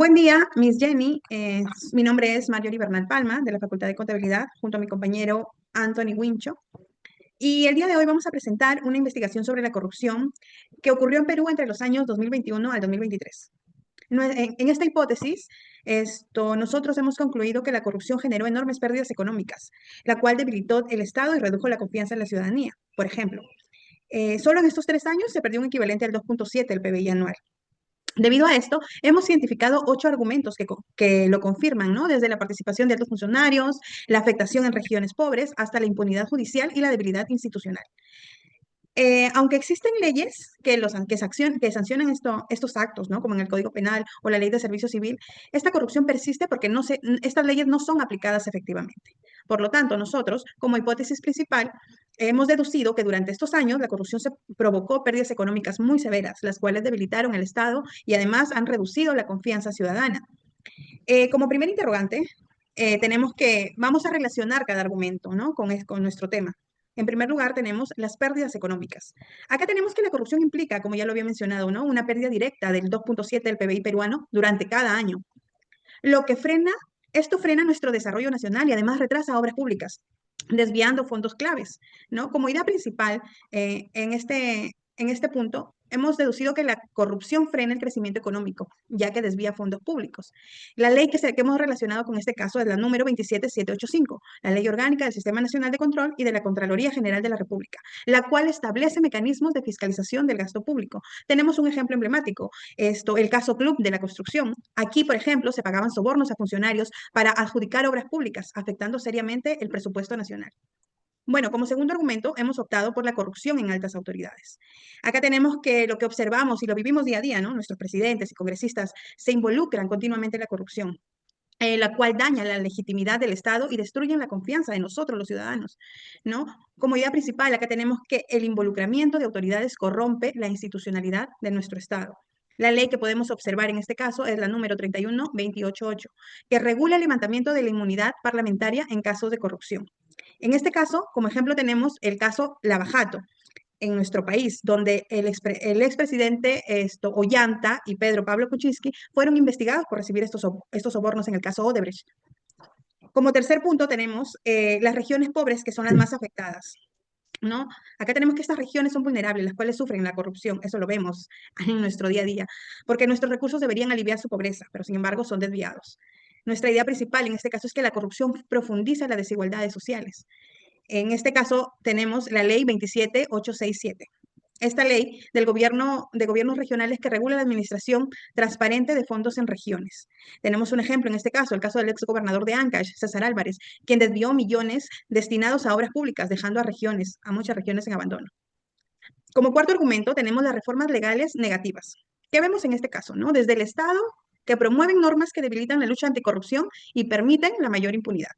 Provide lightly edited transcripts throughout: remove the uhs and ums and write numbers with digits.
Buen día, Miss Jenny. Mi nombre es Marjorie Bernal Palma, de la Facultad de Contabilidad, junto a mi compañero Anthony Wincho. Y el día de hoy vamos a presentar una investigación sobre la corrupción que ocurrió en Perú entre los años 2021 al 2023. En esta hipótesis, nosotros hemos concluido que la corrupción generó enormes pérdidas económicas, la cual debilitó el Estado y redujo la confianza en la ciudadanía. Por ejemplo, solo en estos 3 años se perdió un equivalente al 2,7 del PBI anual. Debido a esto, hemos identificado 8 argumentos que lo confirman, ¿no? Desde la participación de altos funcionarios, la afectación en regiones pobres, hasta la impunidad judicial y la debilidad institucional. Aunque existen leyes que sancionan estos actos, ¿no? Como en el Código Penal o la Ley de Servicio Civil, esta corrupción persiste porque estas leyes no son aplicadas efectivamente. Por lo tanto, nosotros, como hipótesis principal, hemos deducido que durante estos años la corrupción se provocó pérdidas económicas muy severas, las cuales debilitaron el Estado y además han reducido la confianza ciudadana. Como primer interrogante, vamos a relacionar cada argumento, ¿no? Con nuestro tema. En primer lugar, tenemos las pérdidas económicas. Acá tenemos que la corrupción implica, como ya lo había mencionado, ¿no? Una pérdida directa del 2,7 del PBI peruano durante cada año. Lo que esto frena nuestro desarrollo nacional y además retrasa obras públicas, desviando fondos claves, ¿no? Como idea principal, en este punto, hemos deducido que la corrupción frena el crecimiento económico, ya que desvía fondos públicos. La ley que hemos relacionado con este caso es la número 27785, la Ley Orgánica del Sistema Nacional de Control y de la Contraloría General de la República, la cual establece mecanismos de fiscalización del gasto público. Tenemos un ejemplo emblemático, el caso Club de la construcción. Aquí, por ejemplo, se pagaban sobornos a funcionarios para adjudicar obras públicas, afectando seriamente el presupuesto nacional. Bueno, como segundo argumento, hemos optado por la corrupción en altas autoridades. Acá tenemos que lo que observamos y lo vivimos día a día, ¿no? Nuestros presidentes y congresistas se involucran continuamente en la corrupción, la cual daña la legitimidad del Estado y destruyen la confianza de nosotros, los ciudadanos, ¿no? Como idea principal, acá tenemos que el involucramiento de autoridades corrompe la institucionalidad de nuestro Estado. La ley que podemos observar en este caso es la número 31288, que regula el levantamiento de la inmunidad parlamentaria en casos de corrupción. En este caso, como ejemplo, tenemos el caso Lavajato en nuestro país, donde el expresidente Ollanta y Pedro Pablo Kuczynski fueron investigados por recibir estos sobornos en el caso Odebrecht. Como tercer punto tenemos las regiones pobres, que son las más afectadas, ¿no? Acá tenemos que estas regiones son vulnerables, las cuales sufren la corrupción, eso lo vemos en nuestro día a día, porque nuestros recursos deberían aliviar su pobreza, pero sin embargo son desviados. Nuestra idea principal en este caso es que la corrupción profundiza las desigualdades sociales. En este caso tenemos la ley 27867. Esta ley de gobiernos regionales que regula la administración transparente de fondos en regiones. Tenemos un ejemplo en este caso, el caso del ex gobernador de Ancash, César Álvarez, quien desvió millones destinados a obras públicas, dejando a muchas regiones en abandono. Como cuarto argumento, tenemos las reformas legales negativas. ¿Qué vemos en este caso? ¿No? Desde el Estado, que promueven normas que debilitan la lucha anticorrupción y permiten la mayor impunidad.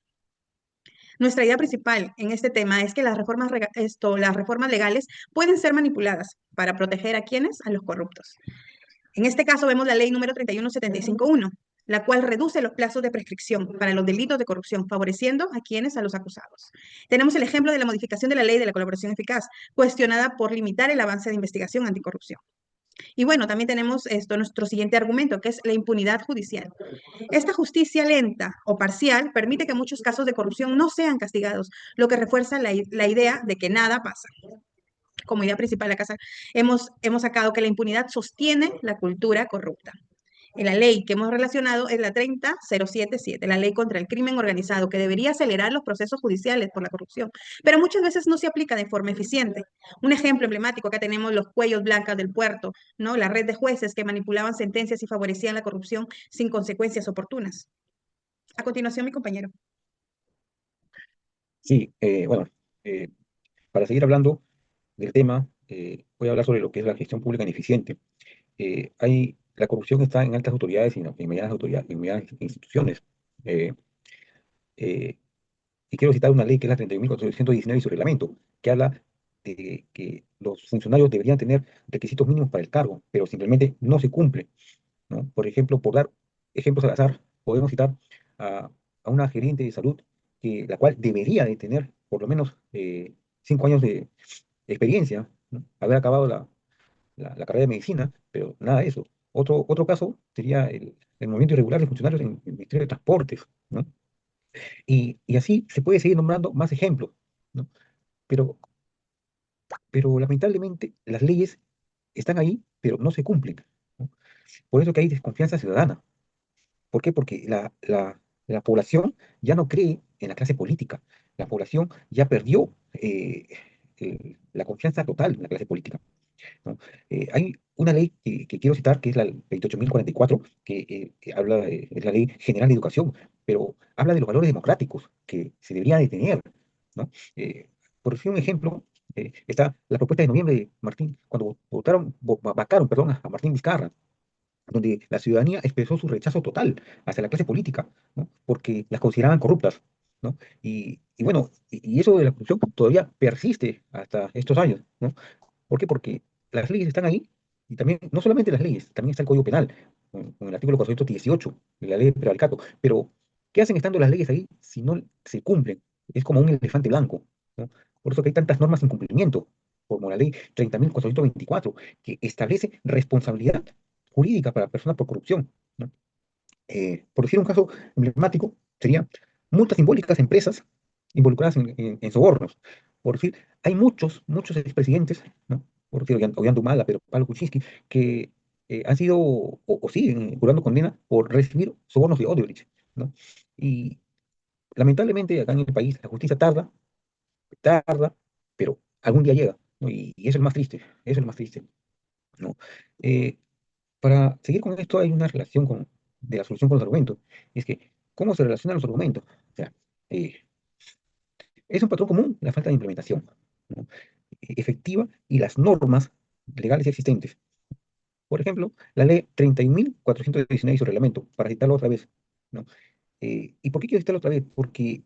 Nuestra idea principal en este tema es que las reformas legales pueden ser manipuladas para proteger a quienes, a los corruptos. En este caso vemos la ley número 31751, la cual reduce los plazos de prescripción para los delitos de corrupción, favoreciendo a quienes, a los acusados. Tenemos el ejemplo de la modificación de la ley de la colaboración eficaz, cuestionada por limitar el avance de investigación anticorrupción. Y bueno, también tenemos nuestro siguiente argumento, que es la impunidad judicial. Esta justicia lenta o parcial permite que muchos casos de corrupción no sean castigados, lo que refuerza la idea de que nada pasa. Como idea principal de la casa, hemos sacado que la impunidad sostiene la cultura corrupta. En la ley que hemos relacionado es la 30077, la ley contra el crimen organizado, que debería acelerar los procesos judiciales por la corrupción, pero muchas veces no se aplica de forma eficiente. Un ejemplo emblemático, acá tenemos los cuellos blancas del puerto, ¿no? La red de jueces que manipulaban sentencias y favorecían la corrupción sin consecuencias oportunas. A continuación, mi compañero. Sí, bueno, para seguir hablando del tema, voy a hablar sobre lo que es la gestión pública ineficiente. La corrupción está en altas autoridades y en medianas autoridades, en medianas instituciones. Eh, eh, y quiero citar una ley que es la 31.419 y su reglamento, que habla de que los funcionarios deberían tener requisitos mínimos para el cargo, pero simplemente no se cumple, ¿no? Por ejemplo, por dar ejemplos al azar, podemos citar a, a una gerente de salud la cual debería de tener por lo menos 5 años de experiencia, ¿no? Haber acabado la carrera de medicina, pero nada de eso. Otro caso sería el movimiento irregular de funcionarios en el Ministerio de Transportes, ¿no? Y así se puede seguir nombrando más ejemplos, ¿no? Pero, pero lamentablemente las leyes están ahí, pero no se cumplen, ¿no? Por eso que hay desconfianza ciudadana. ¿Por qué? Porque la población ya no cree en la clase política. La población ya perdió la confianza total en la clase política, ¿no? Hay una ley que quiero citar, que es la 28.044, que habla es la Ley General de Educación, pero habla de los valores democráticos que se deberían de tener, ¿no? Por decir un ejemplo, está la propuesta de noviembre de Martín, cuando vacaron, perdón, a Martín Vizcarra, donde la ciudadanía expresó su rechazo total hacia la clase política, ¿no? Porque las consideraban corruptas, ¿no? Y bueno, y eso de la corrupción todavía persiste hasta estos años, ¿no? ¿Por qué? Porque las leyes están ahí, y también, no solamente las leyes, también está el Código Penal, con el artículo 418 de la ley de prevaricato. Pero, ¿qué hacen estando las leyes ahí si no se cumplen? Es como un elefante blanco, ¿no? Por eso que hay tantas normas sin cumplimiento, como la ley 30.424, que establece responsabilidad jurídica para personas por corrupción, ¿no? Por decir un caso emblemático, sería multas simbólicas a empresas involucradas en sobornos. Por decir, hay muchos expresidentes, ¿no? Por decir, Ollanta Humala, pero Pablo Kuczynski, que han sido o siguen jurando condena por recibir sobornos de Odebrecht, ¿no? Y lamentablemente acá en el país la justicia tarda, pero algún día llega, ¿no? Y eso es lo más triste, eso es lo más triste, ¿no? Eh, para seguir con esto, hay una relación de la solución con los argumentos. Y es que, ¿cómo se relacionan los argumentos? O sea, eh, es un patrón común la falta de implementación, ¿no? Efectiva y las normas legales existentes. Por ejemplo, la ley 30.419 su reglamento, para citarlo otra vez, ¿no? ¿Y por qué quiero citarlo otra vez? Porque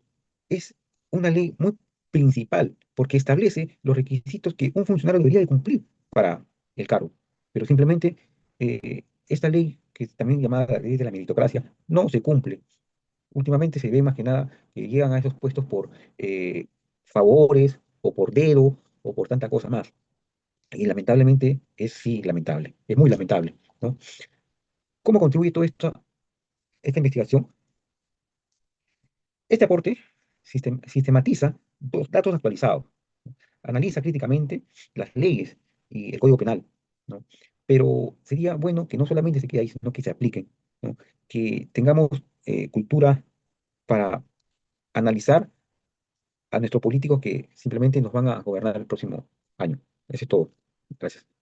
es una ley muy principal, porque establece los requisitos que un funcionario debería de cumplir para el cargo. Pero simplemente esta ley, que es también llamada la ley de la meritocracia, no se cumple. Últimamente se ve más que nada que llegan a esos puestos por eh, favores o por dedo o por tanta cosa más. Y lamentablemente es sí lamentable, es muy lamentable, ¿no? ¿Cómo contribuye todo esto, esta investigación? Este aporte sistematiza los datos actualizados, analiza críticamente las leyes y el Código Penal, ¿no? Pero sería bueno que no solamente se quede ahí, sino que se apliquen, ¿no? Que tengamos cultura para analizar a nuestros políticos que simplemente nos van a gobernar el próximo año. Eso es todo. Gracias.